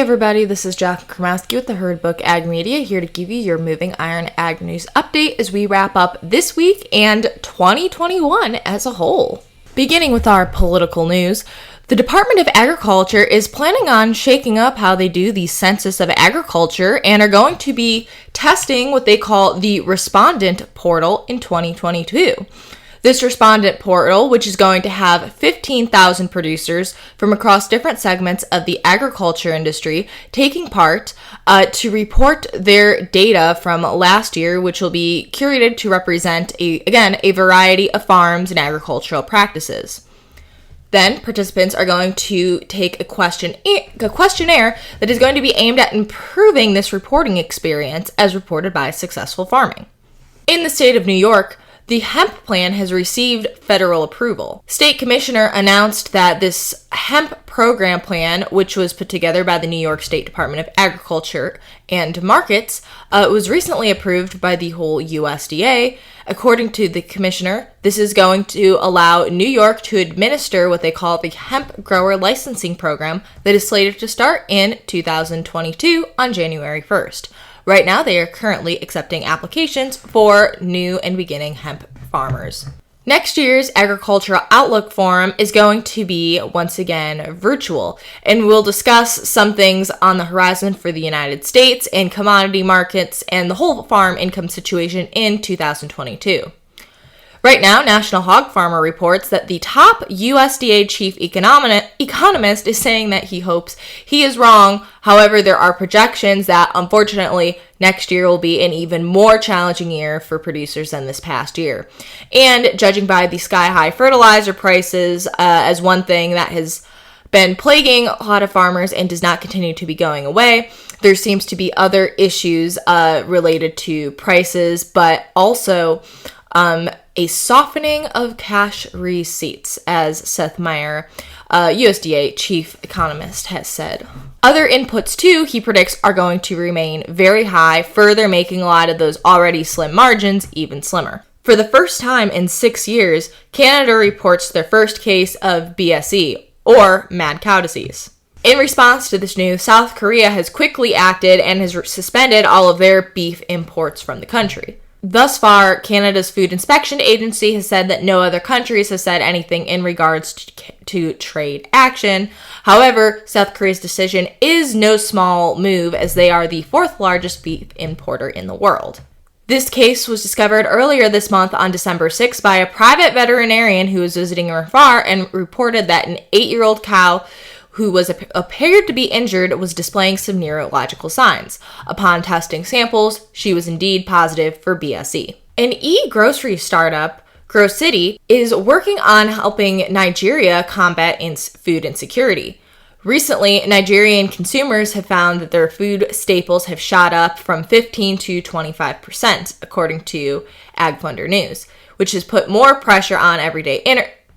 Hey everybody, this is Jaclyn Krymowski with the Herd Book Ag Media, here to give you your Moving Iron Ag News update as we wrap up this week and 2021 as a whole. Beginning with our political news, the Department of Agriculture is planning on shaking up how they do the Census of Agriculture and are going to be testing what they call the Respondent Portal in 2022. This Respondent Portal, which is going to have 15,000 producers from across different segments of the agriculture industry taking part to report their data from last year, which will be curated to represent, a variety of farms and agricultural practices. Then, participants are going to take a questionnaire that is going to be aimed at improving this reporting experience as reported by successful farming. In the state of New York, the Hemp Plan has received federal approval. State Commissioner announced that this hemp program plan, which was put together by the New York State Department of Agriculture and Markets, was recently approved by the whole USDA. According to the commissioner, this is going to allow New York to administer what they call the Hemp Grower Licensing Program that is slated to start in 2022 on January 1st. Right now, they are currently accepting applications for new and beginning hemp farmers. Next year's Agricultural Outlook Forum is going to be, once again, virtual, and we'll discuss some things on the horizon for the United States and commodity markets and the whole farm income situation in 2022. Right now, National Hog Farmer reports that the top USDA chief economist is saying that he hopes he is wrong. However, there are projections that, unfortunately, next year will be an even more challenging year for producers than this past year. And judging by the sky-high fertilizer prices as one thing that has been plaguing a lot of farmers and does not continue to be going away, there seems to be other issues related to prices, but also a softening of cash receipts, as Seth Meyer, USDA chief economist, has said. Other inputs, too, he predicts are going to remain very high, further making a lot of those already slim margins even slimmer. For the first time in 6 years, Canada reports their first case of BSE, or mad cow disease. In response to this news, South Korea has quickly acted and has suspended all of their beef imports from the country. Thus far, Canada's Food Inspection Agency has said that no other countries have said anything in regards to trade action. However, South Korea's decision is no small move, as they are the fourth largest beef importer in the world. This case was discovered earlier this month on December 6th by a private veterinarian who was visiting a farm and reported that an 8-year-old cow who appeared to be injured was displaying some neurological signs. Upon testing samples, she was indeed positive for BSE. An e-grocery startup, Dec30, is working on helping Nigeria combat food insecurity. Recently, Nigerian consumers have found that their food staples have shot up from 15 to 25%, according to AgFunder News, which has put more pressure on everyday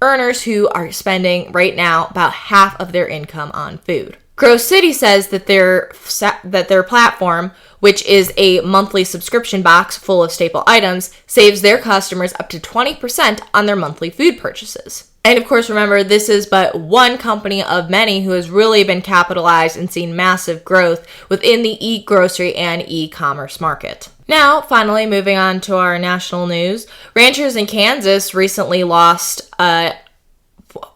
earners who are spending right now about half of their income on food. Dec30 says that their platform, which is a monthly subscription box full of staple items, saves their customers up to 20% on their monthly food purchases. And of course, remember, this is but one company of many who has really been capitalized and seen massive growth within the e-grocery and e-commerce market. Now, finally, moving on to our national news, ranchers in Kansas recently lost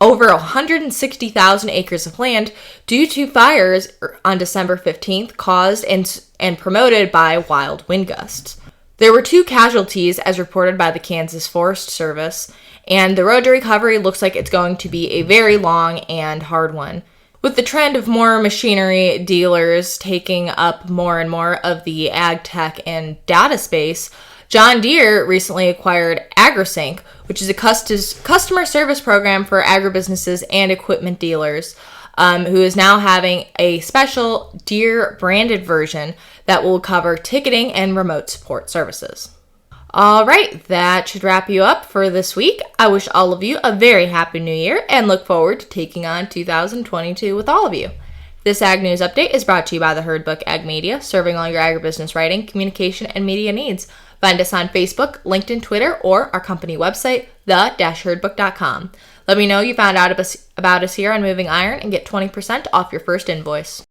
over 160,000 acres of land due to fires on December 15th caused and promoted by wild wind gusts. There were 2 casualties as reported by the Kansas Forest Service, and the road to recovery looks like it's going to be a very long and hard one. With the trend of more machinery dealers taking up more and more of the ag tech and data space, John Deere recently acquired AgriSync, which is a customer service program for agribusinesses and equipment dealers, who is now having a special Deere branded version that will cover ticketing and remote support services. All right, that should wrap you up for this week. I wish all of you a very happy new year and look forward to taking on 2022 with all of you. This Ag News Update is brought to you by the Herd Book Ag Media, serving all your agribusiness writing, communication, and media needs. Find us on Facebook, LinkedIn, Twitter, or our company website, the-herdbook.com. Let me know you found out about us here on Moving Iron and get 20% off your first invoice.